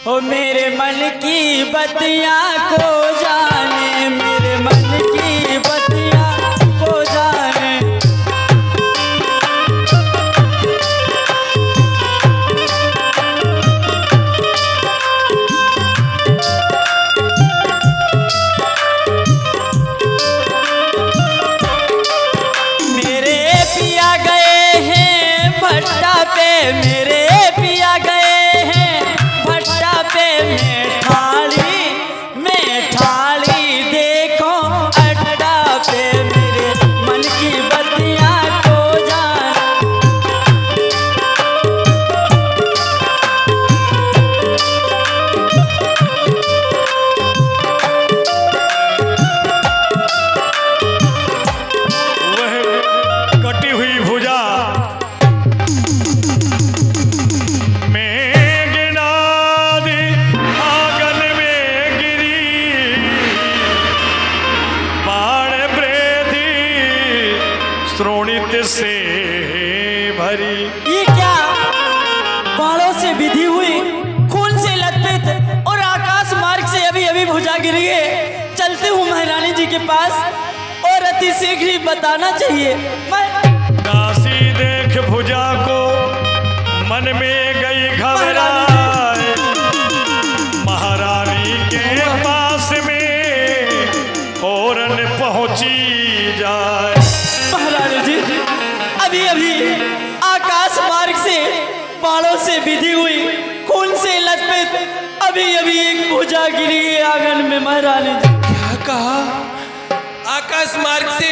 हो मेरे मन की बत्तियां को जाने, मेरे मन की बत्तियां को जाने। मेरे पिया गए हैं भट्टा पे, मेरे पिया गए हैं भट्टा पे। मैं ठाली देखो अड्डा पे, मेरे मन की बत्तियां को जाने। वह कटी हुई भुजा श्रोणित से भरी। ये क्या बाणों से विधि हुई, खून से लथपथ और आकाश मार्ग से अभी अभी भुजा गिर गए। चलते हूँ महारानी जी के पास और अति शीघ्र ही बताना चाहिए। दासी देख भुजा को मन में गई घबराए, महारानी के पास में फौरन पहुंची जाए। महारानी जी अभी अभी आकाश मार्ग से बाणों से विधि हुई, खून से लथपथ अभी अभी एक भुजा गिरी है आंगन में। महारानी जी क्या कहा? आकाश मार्ग से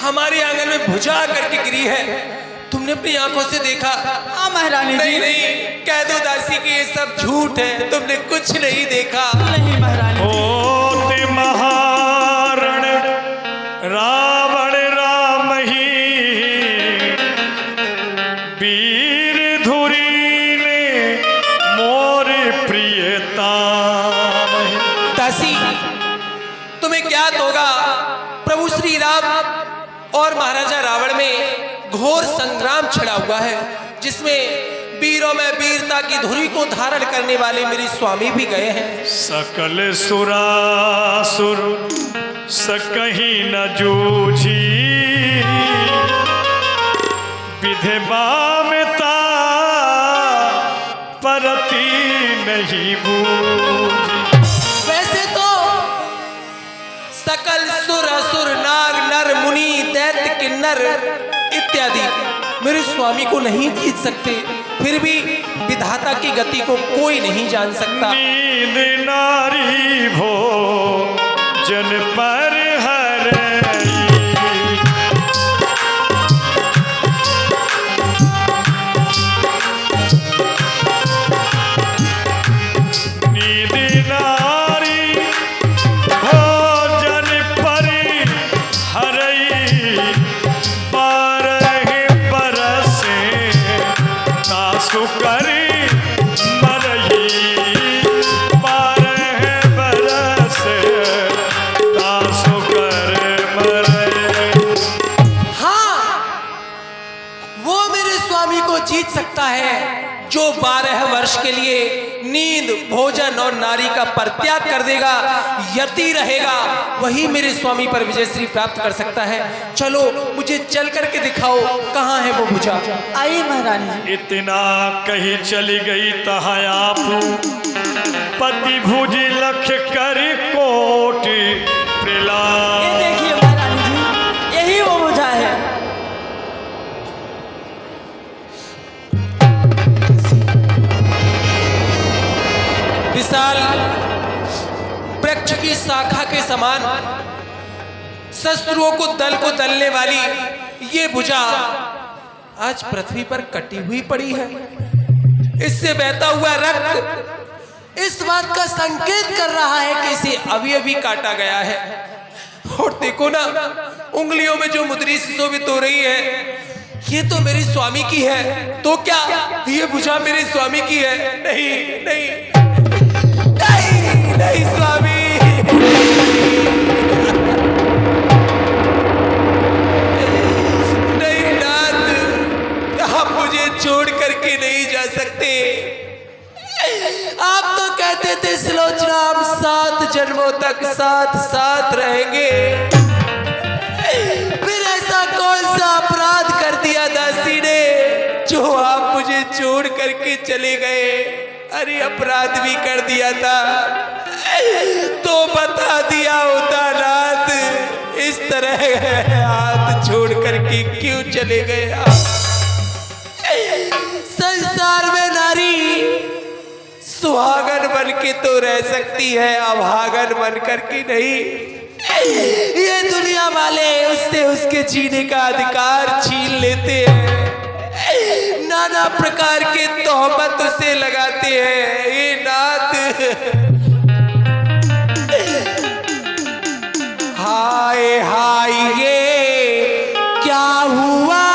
हमारे आंगन में भुजा करके गिरी है? तुमने अपनी आंखों से देखा? हाँ महारानी जी। नहीं, कह दो दासी कि ये सब झूठ है, तुमने कुछ नहीं देखा। नहीं महारानी जी। होते महारण रावण राम ही, वीर धुरी ने मोर प्रियता। दासी तुम्हें ज्ञात होगा प्रभु श्री राम और महाराजा रावण में घोर संग्राम छिड़ा हुआ है, जिसमें वीरों में वीरता की धुरी को धारण करने वाले मेरे स्वामी भी गए हैं। सकल सुरासुर सकहीं न जूझी, विधवा में ता परती नहीं बूझी। वैसे तो सकल सुर असुर नाग नर मुनि दैत्य किन्नर इत्यादि मेरे स्वामी को नहीं जीत सकते, फिर भी विधाता की गति को कोई नहीं जान सकता। नींद नारी भो जन पर हरई, नींद नारी भो जन पर हरई, 12 बरस तासु करी मरई, 12 बरस तासु कर मरई। हाँ, वो मेरे स्वामी को जीत सकता है जो 12 वर्ष के लिए नींद भोजन और नारी का परित्याग कर देगा, यति रहेगा, वही मेरे स्वामी पर विजय श्री प्राप्त कर सकता है। चलो मुझे चल करके दिखाओ कहाँ है वो भुजा। आइए महारानी जी। इतना कही चली गई तहाँ आप, पति भुज लख कर कोटि ये प्रलाप। देखिए महारानी जी, यही वो भुजा है। विशाल वृक्ष की शाखा के समान शत्रुओं को दलने वाली ये भुजा आज पृथ्वी पर कटी हुई पड़ी है। इससे बहता हुआ रक्त इस बात का संकेत कर रहा है कि इसे अभी अभी काटा गया है। और देखो ना, उंगलियों में जो मुद्री सुशोभित हो रही है, ये तो मेरे स्वामी की है। तो क्या ये भुजा मेरे स्वामी की है? नहीं नहीं नहीं, नहीं स्वामी, नहीं नाथ, आप मुझे छोड़ करके नहीं जा सकते। आप तो जन्मों तक साथ साथ रहेंगे। फिर ऐसा कौन सा अपराध कर दिया दासी ने जो आप मुझे छोड़ करके चले गए? अरे अपराध भी कर दिया था तो बता दिया होता नाथ, इस तरह हाथ छोड़ करके क्यों चले गए आप? संसार में नारी सुहागन बन के तो रह सकती है, अभागन बन करके नहीं। ये दुनिया वाले उससे उसके जीने का अधिकार छीन लेते हैं, नाना प्रकार के तोहमत उसे लगाते हैं। ये नाथ, हाय हाय ये क्या हुआ?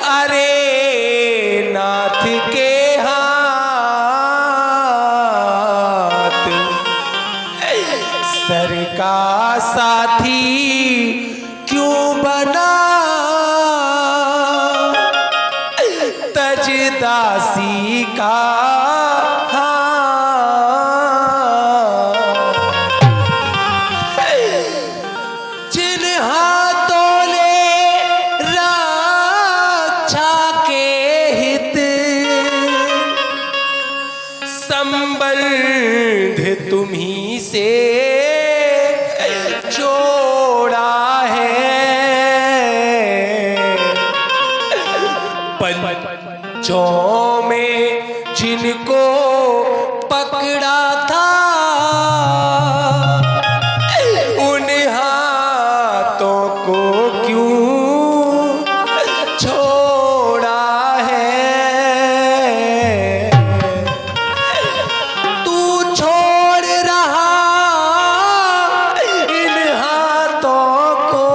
अरे नाथ के हाथ सर का साथी क्यों बना? तज दासी का जिन हाथों ने रक्षा के हित संबंध तुम्ही से जोड़ा है। पंचों में जिनको पकड़ा था उन हाथों को क्यों छोड़ा है? तू छोड़ रहा इन हाथों को,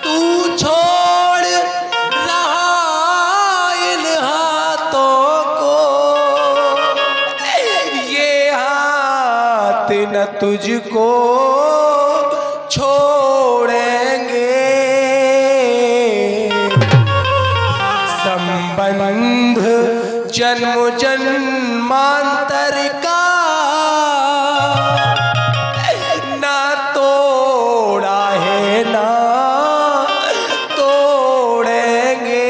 तू छोड़ रहा इन हाथों को, ये हाथ न तुझको छोड़ेंगे। संबंध जन्म जन्मांतर का ना तोड़ा है ना तोड़ेंगे।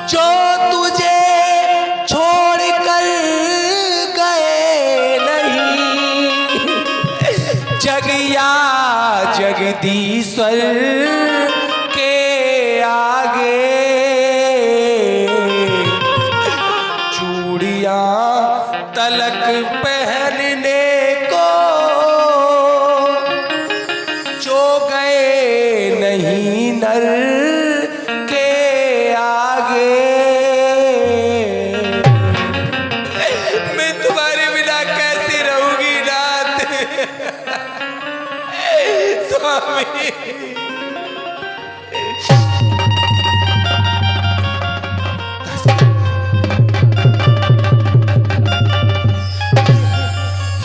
जो तुझे छोड़ कर गए नहीं, जग या जगदीश्वर के आगे चूड़ियां तलक पहनने को जो गए नहीं नर के आगे। मैं तुम्हारे बिना कैसे रहूंगी नाथ? स्वामी,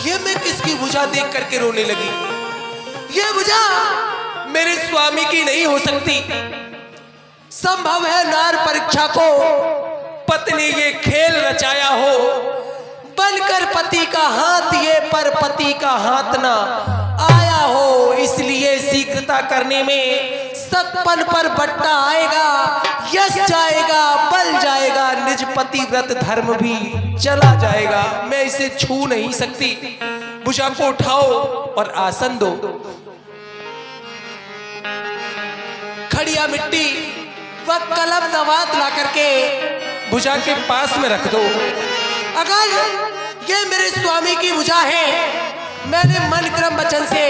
ये मैं किसकी भुजा देख करके रोने लगी? ये भुजा मेरे स्वामी की नहीं हो सकती। संभव है नार परीक्षा को पत्नी ये खेल रचाया हो, बनकर पति का हाथ ये पर पति का हाथ ना आया हो। इसलिए शीघ्रता करने में सतपन पर बट्टा आएगा, यश जाएगा, बल जाएगा, निज पति व्रत धर्म भी चला जाएगा। मैं इसे छू नहीं सकती। भुजा को उठाओ और आसन दो। खड़िया मिट्टी व कलम दवात ला करके भुजा के पास में रख दो। अगर ये मेरे स्वामी की भुजा है, मैंने मन क्रम वचन से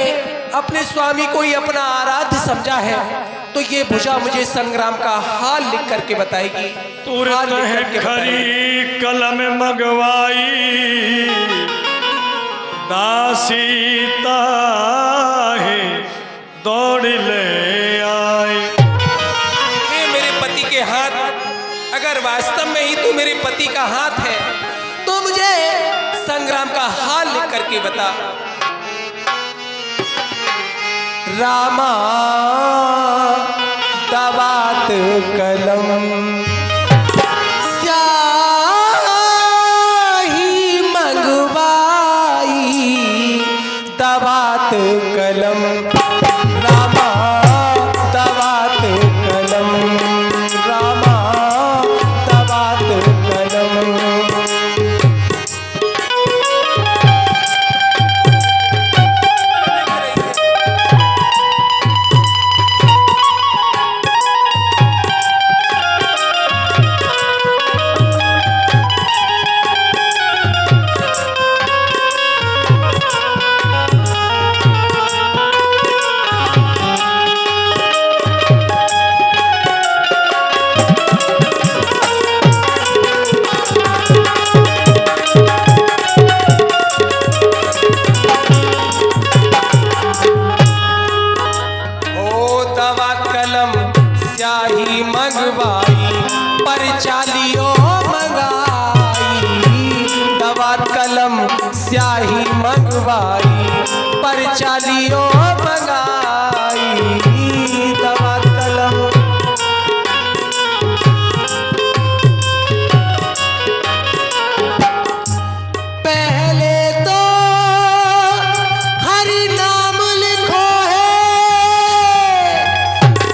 अपने स्वामी को ही अपना आराध्य समझा है, तो ये भुजा मुझे संग्राम का हाल लिख करके बताएगी। तुरंत है खरी कलम मंगवाई, दासी ताहे दौड़ ले आई। ये मेरे पति के हाथ, अगर वास्तव में ही तू मेरे पति का हाथ है तो मुझे संग्राम का हाल लिख करके बता। रामा दबात कलम स्याही मंगवाई दबात कलम रामा दबात कलम रामा दबात कलम। मंगवाई पर चालियो मंगाई दवा कलम स्याही मंगवाई पर चालियो मंगाई दवा कलम। पहले तो हरि नाम लिखो है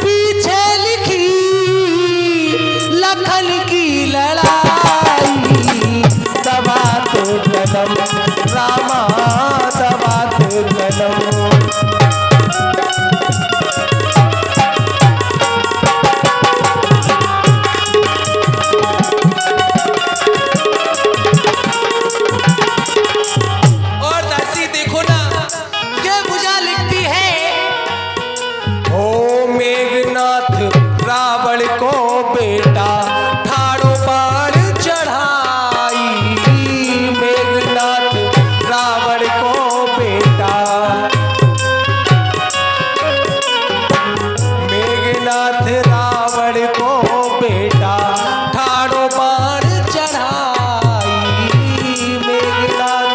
पीछे लिखी लखन की लड़ाई दबात कलम रामा दबात कलम। और दासी देखो ना ये भुजा लिखती है ओ मेघनाथ रावण को बेटा ठाड़ो बाण चढ़ाई मेघनाथ रावण को बेटा मेघनाथ रावण को बेटा ठाड़ो बाण चढ़ाई मेघनाथ।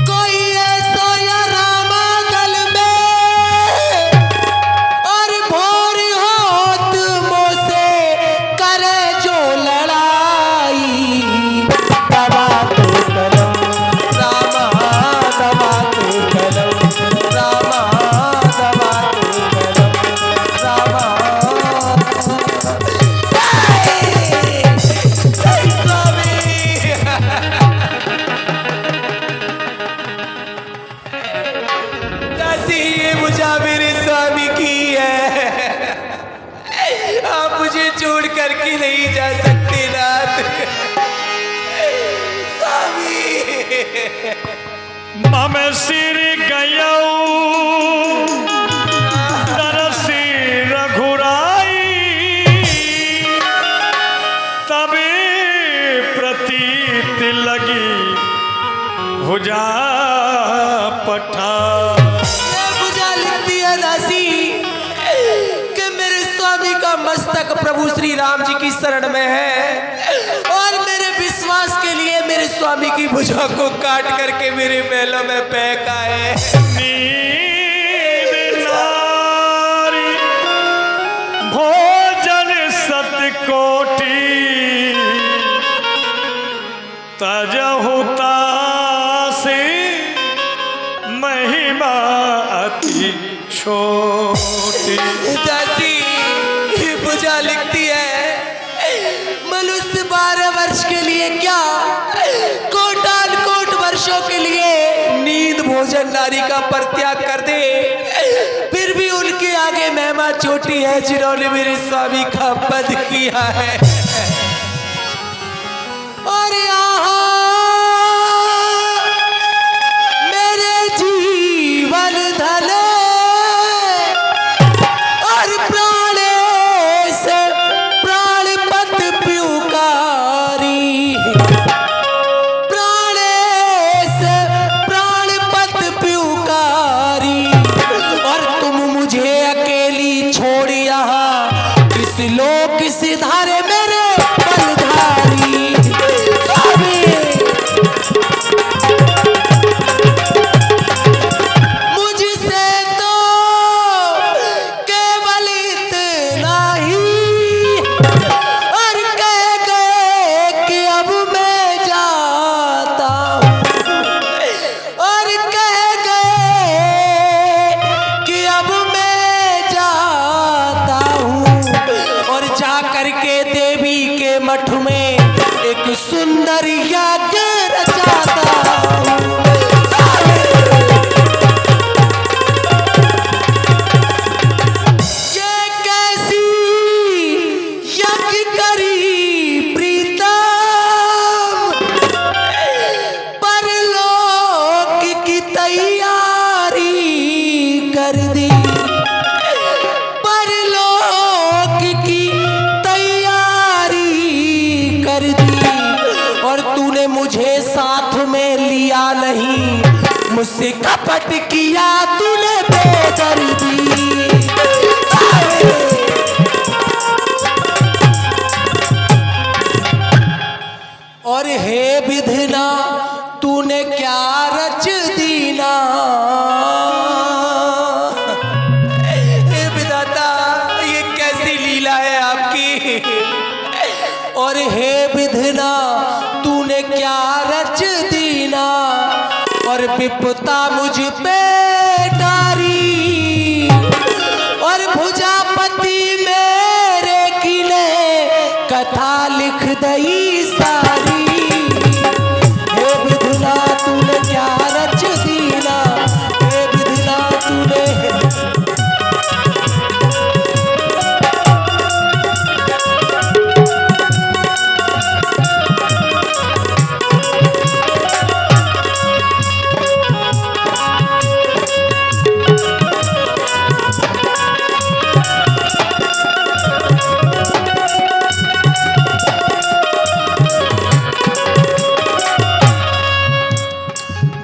कोई ऐसा या रामा गल में और भोर होत मोसे करे जो लड़ाई दबात कलम रामा दबात कलम रामा दबात कलम रामा। दासी ये मुझे मेरे स्वामी की है आप मुझे छोड़ करके नहीं जा सकते नाथ स्वामी। मम सिर गयऊ तरसी रघुराई तबे प्रतीत लगी भुजा पठा। ये भुजा लिखती है दासी कि मेरे स्वामी का मस्तक प्रभु श्री राम जी की शरण में है और मेरे विश्वास के लिए मेरे स्वामी की भुजा को काट करके मेरे महलों में फेंका है। नींद नारी भोजन सतकोटि तजहुता से महिमा अति छोटी। दासी ये भुजा लिखती है मनुष्य 12 वर्ष के लिए क्या कोटान कोट वर्षों के लिए नींद भोजन नारी का परित्याग कर दे फिर भी उनके आगे महिमा छोटी है जिन्होंने मेरे स्वामी का वध किया है। और यहाँ मेरे जीवन धने और प्राणेश प्राणपत प्युकारी प्राणेश प्राणपत प्युकारी और तुम मुझे अकेली छोड़ यहाँ किस लोक सिधारे मेरे बलधारी। देवी के मठ में एक सुंदर यज्ञ रचाता हूँ। ये कैसी यज्ञ करी प्रीतम, परलोक की तैयारी कर दी, परलोक की तैयारी कर दी। और तूने मुझे साथ में लिया नहीं, मुझसे कपट किया तूने बेदर्दी। और हे विधना तूने क्या रच दीना, हे विधाता ये कैसी लीला है आपकी। और हे विधना तूने क्या रच दीना, और विपता मुझ पे डारी। और भुजापति मेरे किले कथा लिख दई सारी। हे विधना तूने क्या रच दीना, हे विधना तूने।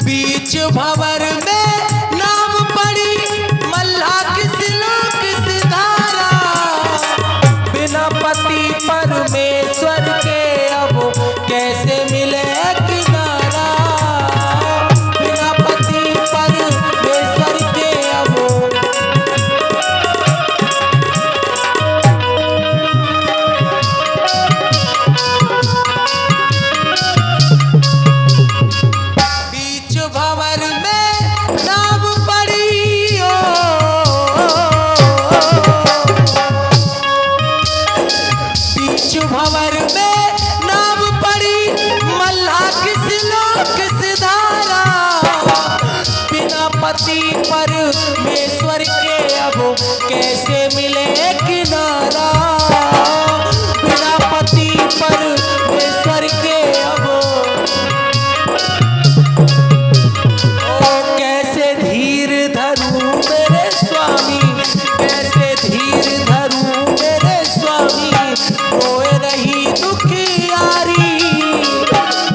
बीच भंवर में नाम पड़ी मल्हा किस लोक सिधारा। बिना पति परमेश्वर के अब कैसे मिले किनारा, बिना पति परमेश्वर के अब। बीच भंवर में नाम पड़ी ओ, बीच भंवर में नाम पड़ी मल्हा किस लोक सिधारा। बिना पति परमेश्वर के अब कैसे मिले किनारा, बिना पति परमेश्वर के अब। कैसे धीर धरूं मेरे स्वामी, कैसे धीर धरूं मेरे स्वामी। रोए रही दुखियारी,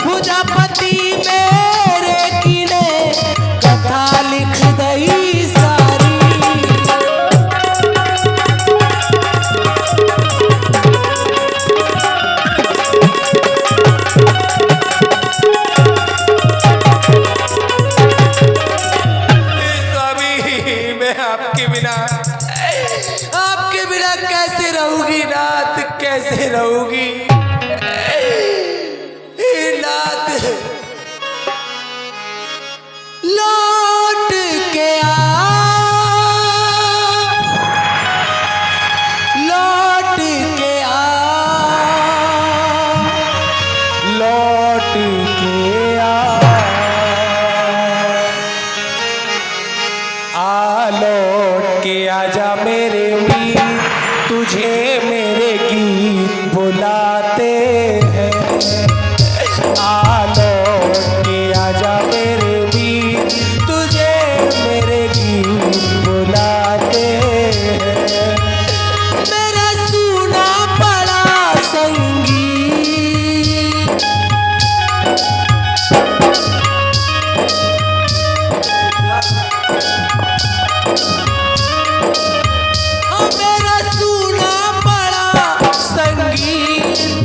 भुजापति मेरे किने कथा लिख दई सारी। आपके बिना कैसे रहूंगी नाथ, कैसे रहूंगी नाथ। लौट के आ, लौट के आ, लौट के लौट के आजा मेरे वीर, तुझे मेरे गीत बुलाते हैं। लौट के आजा मेरे वीर, तुझे मेरे गीत बुलाते हैं। मेरा सुना पड़ा संगीत, मेरा सुना पड़ा संगीत।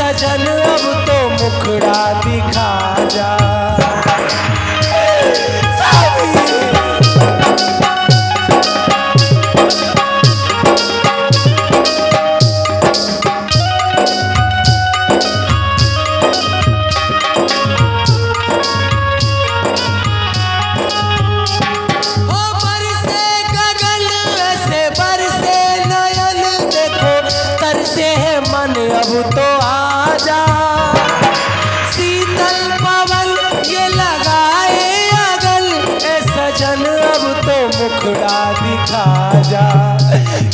सजन अब तो मुखड़ा दिखा जा। अब तो आजा शीतल पवन ये लगाए अगल, ए सजन अब तो मुखड़ा दिखा जा।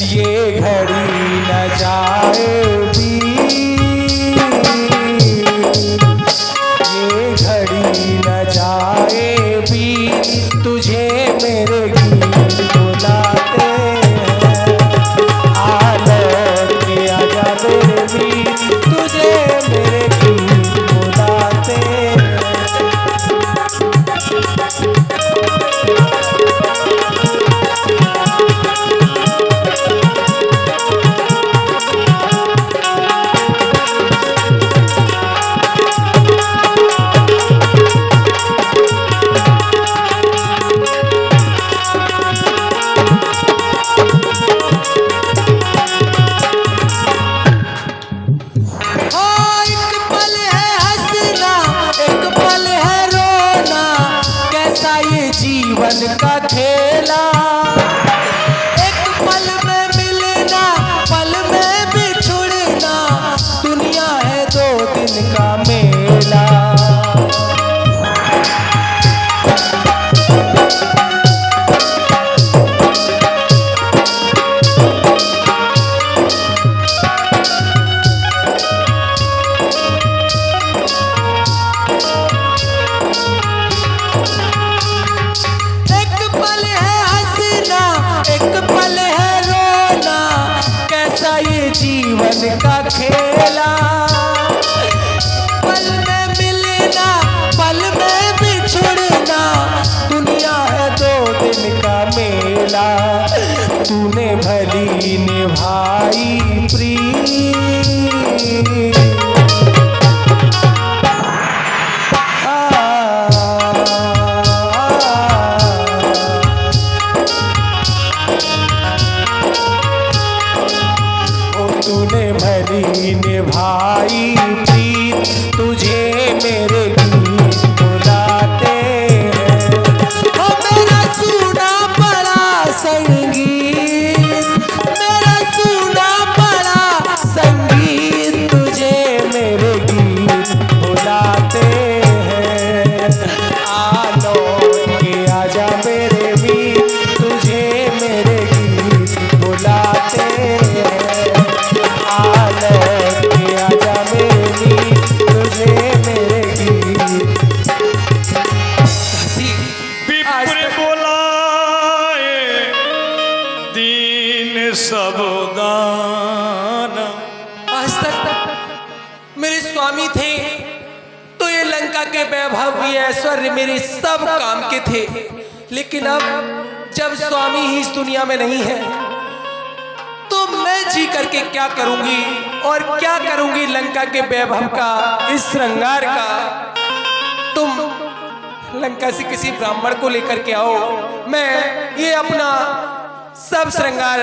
ये घड़ी न जाए ये घड़ी न जाए भी, तुझे मेरे गीत बुलाते हैं। आलोक के आजा मेरे वीर, तुझे मेरे गीत बुलाते हैं। जीवन का खेला, एक पल में मिलना पल में बिछुड़ना, दुनिया है 2 दिन का मेला। जीवन का खेला, पल में मिलना पल में बिछुड़ना, दुनिया है 2 दिन का मेला। तूने भली निभाई प्रीत, तूने भली निभाई प्रीत, तुझे मेरे गीत बुलाते हैं। ओ मेरा सुना पड़ा संगीत, मेरा सुना पड़ा संगीत, तुझे मेरे गीत बुलाते हैं। आलोक के आजा मेरे वीर, तुझे मेरे गीत बुलाते हैं। आजा मेरी, तुझे मेरे गीत। विप्र बोलाए दीन सब दान। आज तक मेरे स्वामी थे तो ये लंका के वैभव ये ऐश्वर्य मेरे सब काम के थे, लेकिन अब जब स्वामी ही इस दुनिया में नहीं है तो मैं जी करके क्या करूंगी और क्या करूंगी लंका के वैभव का, इस श्रृंगार का। तुम लंका से किसी ब्राह्मण को लेकर के आओ, मैं ये अपना सब श्रृंगार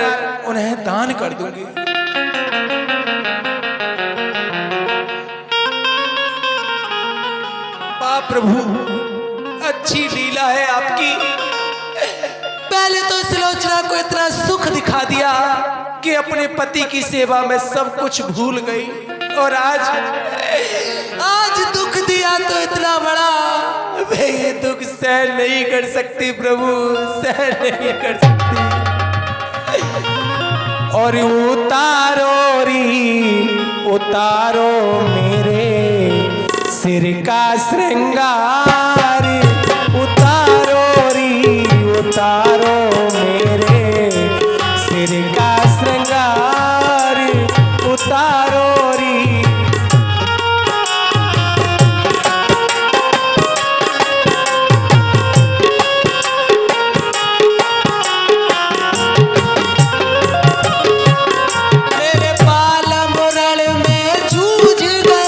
उन्हें दान कर दूंगी। प्रभु अच्छी लीला है आपकी। पहले तो इस लोचना को इतना सुख दिखा दिया कि अपने पति की सेवा में सब कुछ भूल गई, और आज दुख दिया तो इतना बड़ा, मैं ये दुख सहन नहीं कर सकती प्रभु, सहन नहीं कर सकती। और उतारो मेरे सिर का श्रृंगार, उतारो मेरे सिर का श्रृंगार, उतारो री। मेरे बाल मुरल में जूझ गए,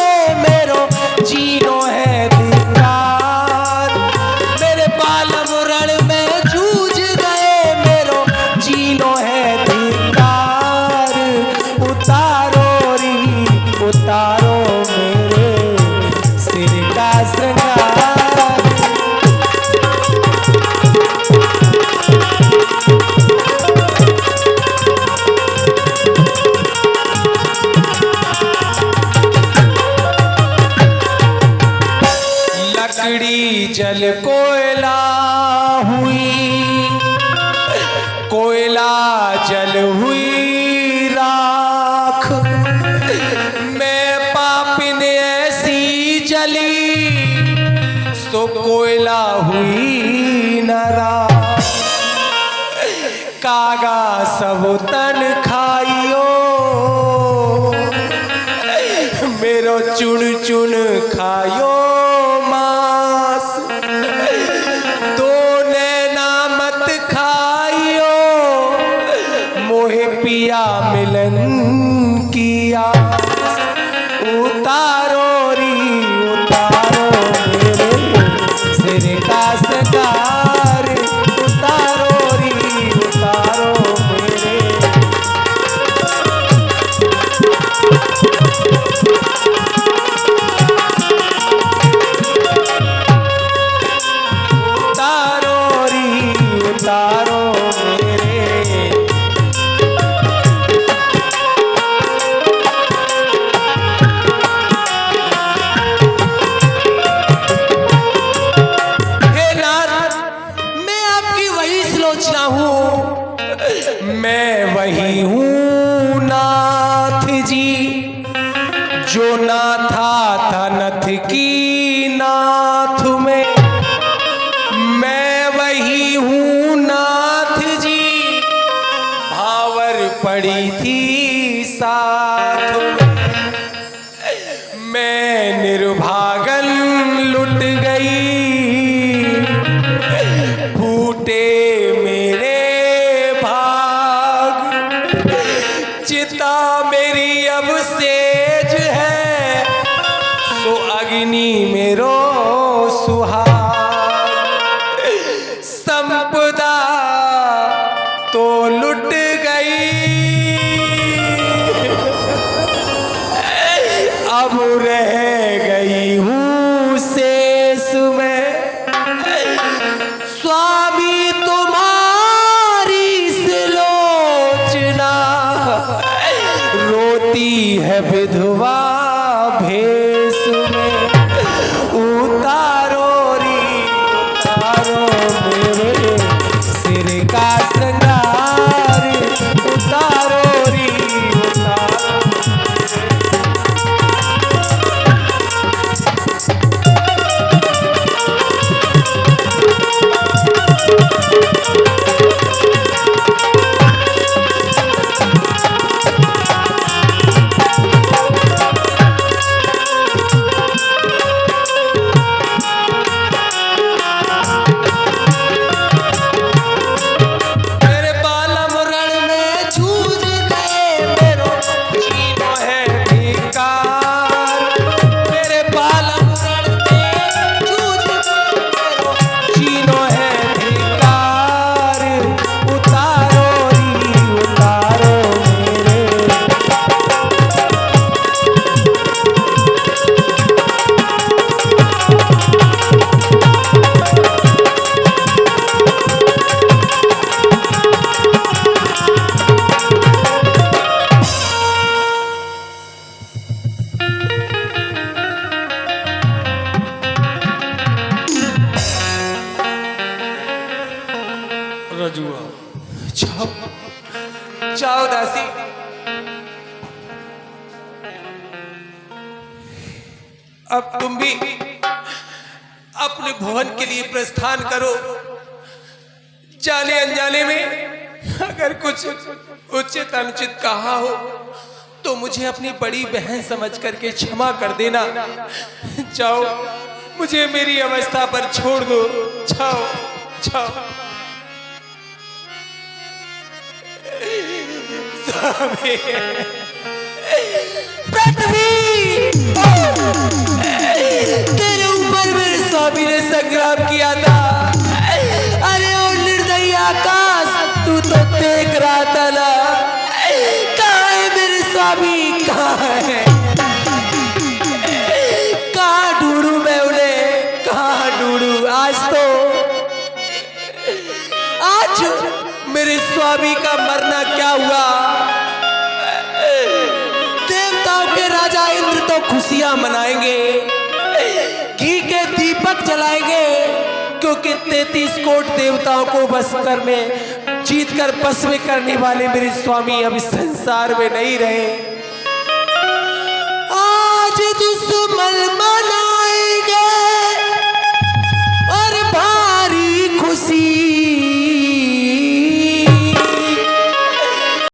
जल कोयला हुई, कोयला जल हुई राख, मैं पापिन ऐसी जली, सो कोयला हुई न राख। कागा सब तन खाइयो, मेरो चुन चुन खायो मांस, दो नैना मत खाइयो, मोहे पिया मिलन की आस। उतारो री उतारो मेरे सिर का सगार, उतारो री उतारो मेरे। उतारो री उतारो मेरे। हे नाथ, मैं आपकी वही सुलोचना हूँ, मैं वही हूँ नाथ जी, जो नाथा था नथ की नाथ में। मैं वही हूँ नाथ जी, भावर पड़ी थी साथ में। मैं निर्भागन लुट गई, फूटे मेरे भाग, चिता मेरी अब सेज है, सो अग्नि मेरो सुहाग। संपदा तो लुट गई, अब रह गई हूँ शेष में। स्वामी तुम्हारी सुलोचना, रोती है विधवा भेष में। उतारो री उतारो मेरे सिर का श्रृंगार, उतारो री उतारो। मेरे बालम रण में जूझ गए, मेरो जीनो है धिक्कार। मेरे बालम रण में जूझ गए, मेरो जीनो है धिक्कार। उतारो री उतारो मेरे। रजुआ जाओ जाओ दासी, अब तुम भी अपने भवन के लिए प्रस्थान करो। जाने अनजाने में अगर कुछ उचित अनुचित कहा हो तो मुझे अपनी बड़ी बहन समझ करके क्षमा कर देना। जाओ, मुझे मेरी अवस्था पर छोड़ दो। जाओ जाओ। स्वामी, पृथ्वी तेरे ऊपर मेरे स्वामी ने संग्राम किया था। अरे ओ निर्दयी आकाश, तू तो देख रहा था ना। कहाँ है मेरे स्वामी, कहाँ है? कहाँ ढूंढूं मैं उन्हें, कहाँ ढूंढूं? आज मेरे स्वामी का मरना क्या हुआ? देवताओं के राजा इंद्र तो खुशियां मनाएंगे, घी के दीपक जलाएंगे, क्योंकि 33 कोट देवताओं को बस कर में जीत कर बस में करने वाले मेरे स्वामी अब इस संसार में नहीं रहे।